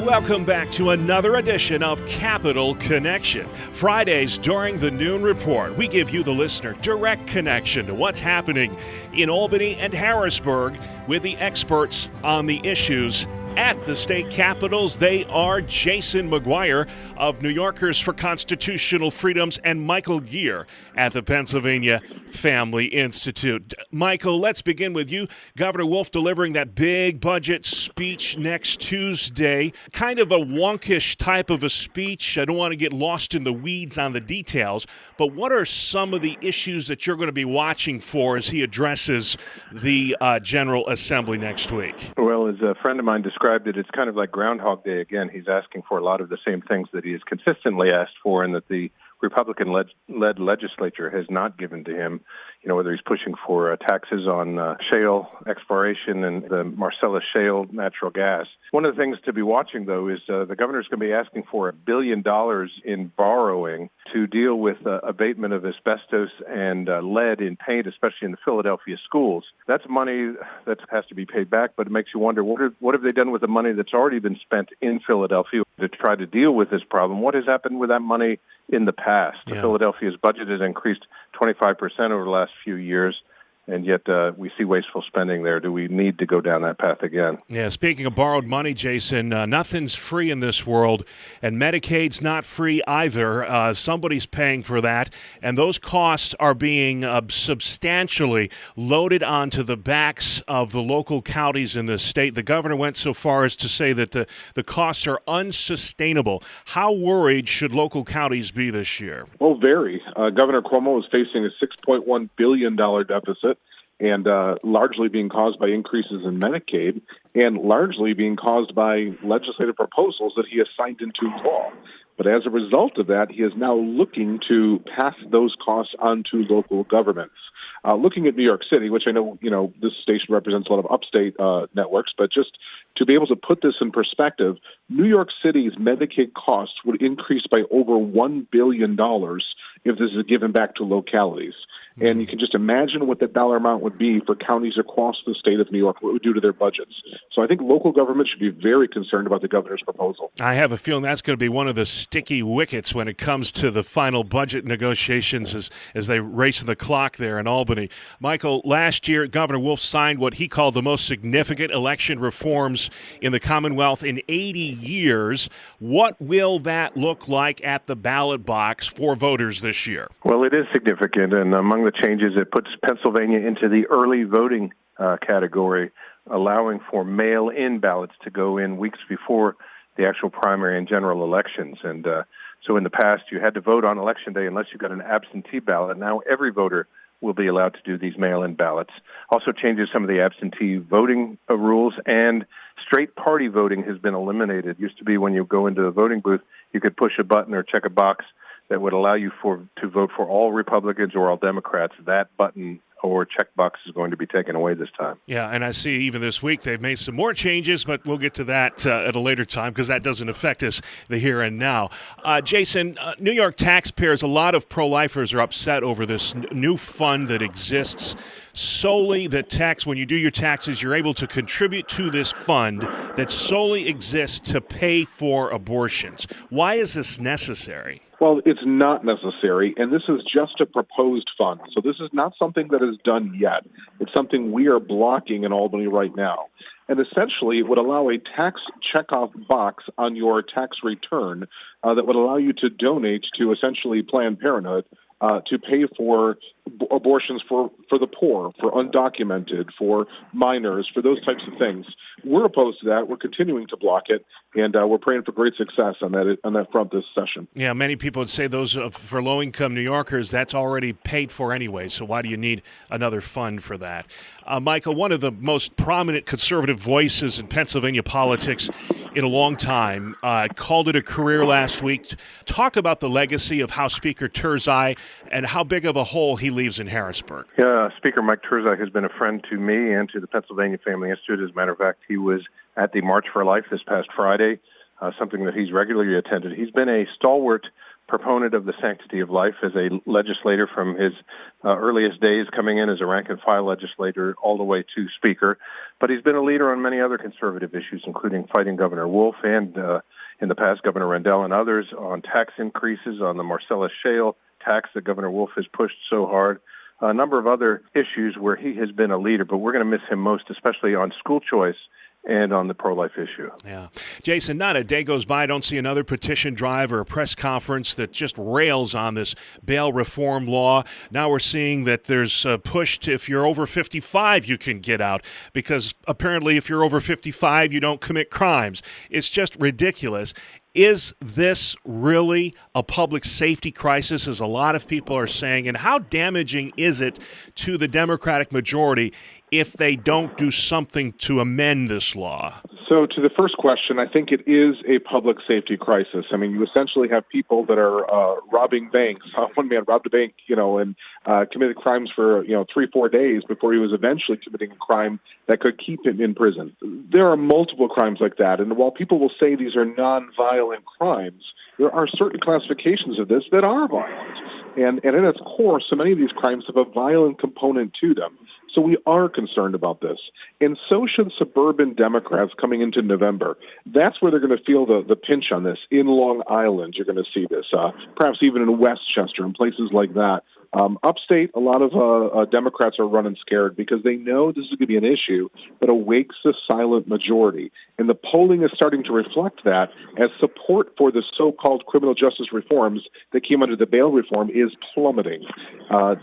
Welcome back to another edition of Capital Connection. Fridays during the noon report, we give you, the listener, direct connection to what's happening in Albany and Harrisburg with the experts on the issues at the state capitals. They are Jason McGuire of New Yorkers for Constitutional Freedoms and Michael Geer at the Pennsylvania Family Institute. Michael, let's begin with you. Governor Wolf delivering that big budget speech next Tuesday. Kind of a wonkish type of a speech. I don't want to get lost in the weeds on the details, but what are some of the issues that you're going to be watching for as he addresses the General Assembly next week? Well, as a friend of mine described it, it's kind of like Groundhog Day again. He's asking for a lot of the same things that he has consistently asked for and that the Republican-led legislature has not given to him, whether he's pushing for taxes on shale exploration and the Marcellus shale natural gas. One of the things to be watching, though, is the governor's going to be asking for $1 billion in borrowing to deal with abatement of asbestos and lead in paint, especially in the Philadelphia schools. That's money that has to be paid back, but it makes you wonder, what have they done with the money that's already been spent in Philadelphia to try to deal with this problem? What has happened with that money in the past? Yeah. Philadelphia's budget has increased 25% over the last few years, and yet we see wasteful spending there. Do we need to go down that path again? Yeah, speaking of borrowed money, Jason, nothing's free in this world, and Medicaid's not free either. Somebody's paying for that, and those costs are being substantially loaded onto the backs of the local counties in the state. The governor went so far as to say that the costs are unsustainable. How worried should local counties be this year? Well, very. Governor Cuomo is facing a $6.1 billion deficit, and largely being caused by increases in Medicaid, and largely being caused by legislative proposals that he has signed into law. But as a result of that, he is now looking to pass those costs on to local governments. Looking at New York City, which I know, this station represents a lot of upstate networks, but just to be able to put this in perspective, New York City's Medicaid costs would increase by over $1 billion if this is given back to localities. And you can just imagine what that dollar amount would be for counties across the state of New York, what it would do to their budgets. So I think local government should be very concerned about the governor's proposal. I have a feeling that's going to be one of the sticky wickets when it comes to the final budget negotiations as they race the clock there in Albany. Michael, last year, Governor Wolf signed what he called the most significant election reforms in the Commonwealth in 80 years. What will that look like at the ballot box for voters this year? Well, it is significant, and among the changes, it puts Pennsylvania into the early voting category, allowing for mail-in ballots to go in weeks before the actual primary and general elections. And so in the past, you had to vote on Election Day unless you got an absentee ballot. Now every voter will be allowed to do these mail-in ballots. Also changes some of the absentee voting rules, and straight party voting has been eliminated. It used to be when you go into the voting booth, you could push a button or check a box that would allow you to vote for all Republicans or all Democrats. That button or checkbox is going to be taken away this time. Yeah, and I see even this week they've made some more changes, but we'll get to that at a later time because that doesn't affect us the here and now. Jason, New York taxpayers, a lot of pro-lifers are upset over this new fund that exists solely that when you do your taxes, you're able to contribute to this fund that solely exists to pay for abortions. Why is this necessary? Well, it's not necessary, and this is just a proposed fund. So this is not something that is done yet. It's something we are blocking in Albany right now. And essentially, it would allow a tax checkoff box on your tax return that would allow you to donate to essentially Planned Parenthood to pay for abortions for the poor, for undocumented, for minors, for those types of things. We're opposed to that. We're continuing to block it, and we're praying for great success on that front this session. Yeah, many people would say those for low-income New Yorkers, that's already paid for anyway, so why do you need another fund for that? Michael, one of the most prominent conservative voices in Pennsylvania politics in a long time, called it a career last week. Talk about the legacy of House Speaker Turzai and how big of a hole he leaves in Harrisburg. Yeah, Speaker Mike Turzai has been a friend to me and to the Pennsylvania Family Institute. As a matter of fact, he was at the March for Life this past Friday, something that he's regularly attended. He's been a stalwart proponent of the sanctity of life as a legislator from his earliest days, coming in as a rank-and-file legislator all the way to speaker. But he's been a leader on many other conservative issues, including fighting Governor Wolf and, in the past, Governor Rendell and others on tax increases on the Marcellus Shale tax that Governor Wolf has pushed so hard. A number of other issues where he has been a leader, but we're going to miss him most, especially on school choice and on the pro-life issue. Yeah. Jason, not a day goes by I don't see another petition drive or a press conference that just rails on this bail reform law. Now we're seeing that there's a push to, if you're over 55, you can get out, because apparently if you're over 55, you don't commit crimes. It's just ridiculous. Is this really a public safety crisis, as a lot of people are saying? And how damaging is it to the Democratic majority if they don't do something to amend this law? So to the first question, I think it is a public safety crisis. I mean, you essentially have people that are robbing banks. One man robbed a bank, and committed crimes for, 3-4 days before he was eventually committing a crime that could keep him in prison. There are multiple crimes like that. And while people will say these are non-violent crimes, there are certain classifications of this that are violent. And at its core, so many of these crimes have a violent component to them. So we are concerned about this. And so should suburban Democrats coming into November. That's where they're going to feel the pinch on this. In Long Island, you're going to see this, perhaps even in Westchester and places like that. Upstate, a lot of Democrats are running scared because they know this is going to be an issue that awakes the silent majority. And the polling is starting to reflect that, as support for the so-called criminal justice reforms that came under the bail reform is plummeting.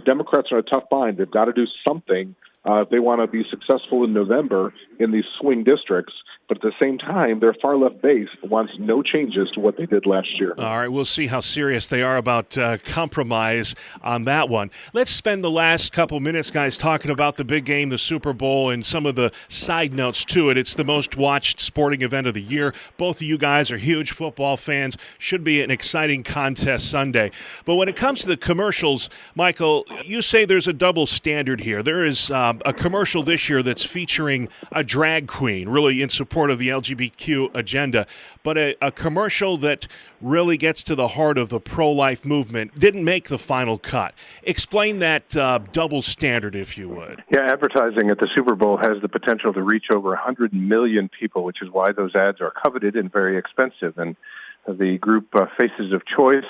Democrats are in a tough bind. They've got to do something if they want to be successful in November in these swing districts. But at the same time, their far-left base wants no changes to what they did last year. All right, we'll see how serious they are about compromise on that one. Let's spend the last couple minutes, guys, talking about the big game, the Super Bowl, and some of the side notes to it. It's the most watched sporting event of the year. Both of you guys are huge football fans. Should be an exciting contest Sunday. But when it comes to the commercials, Michael, you say there's a double standard here. There is a commercial this year that's featuring a drag queen, really in support of the LGBTQ agenda, but a commercial that really gets to the heart of the pro-life movement didn't make the final cut. Explain that double standard, if you would. Yeah, advertising at the Super Bowl has the potential to reach over 100 million people, which is why those ads are coveted and very expensive. And the group Faces of Choice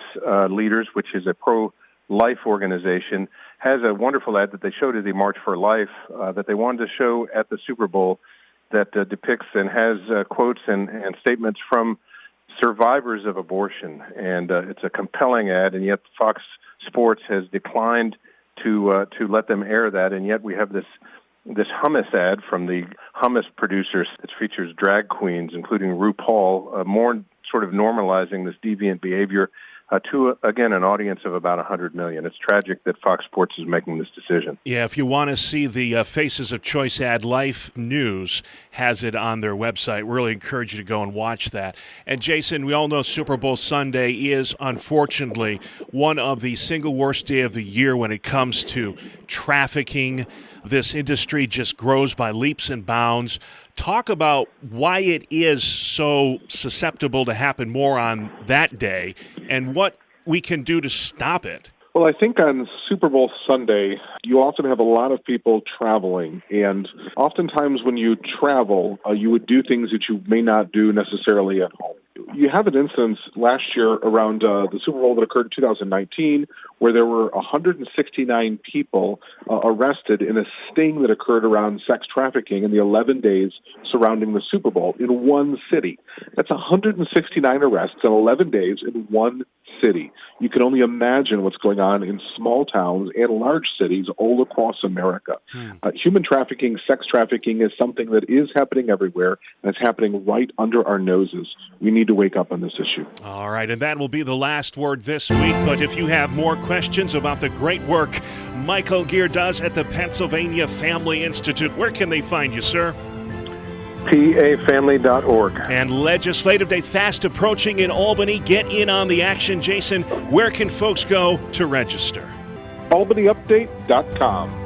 Leaders, which is a pro-life organization, has a wonderful ad that they showed at the March for Life that they wanted to show at the Super Bowl that depicts and has quotes and statements from survivors of abortion. And it's a compelling ad, and yet Fox Sports has declined to let them air that. And yet we have this hummus ad from the hummus producers that features drag queens, including RuPaul, more sort of normalizing this deviant behavior to, again, an audience of about 100 million. It's tragic that Fox Sports is making this decision. Yeah, if you want to see the Faces of Choice ad, Life News has it on their website. We really encourage you to go and watch that. And Jason, we all know Super Bowl Sunday is, unfortunately, one of the single worst day of the year when it comes to trafficking. This industry just grows by leaps and bounds. Talk about why it is so susceptible to happen more on that day and what we can do to stop it. Well, I think on Super Bowl Sunday, you often have a lot of people traveling, and oftentimes when you travel, you would do things that you may not do necessarily at home. You have an instance last year around the Super Bowl that occurred in 2019 where there were 169 people arrested in a sting that occurred around sex trafficking in the 11 days surrounding the Super Bowl in one city. That's 169 arrests in 11 days in one city. You can only imagine what's going on in small towns and large cities all across America. Human trafficking, sex trafficking is something that is happening everywhere, and it's happening right under our noses. We need to wake up on this issue. All right, and that will be the last word this week. But if you have more questions about the great work Michael Geer does at the Pennsylvania Family Institute, where can they find you, sir? PAFamily.org. And Legislative Day fast approaching in Albany. Get in on the action. Jason, where can folks go to register? AlbanyUpdate.com.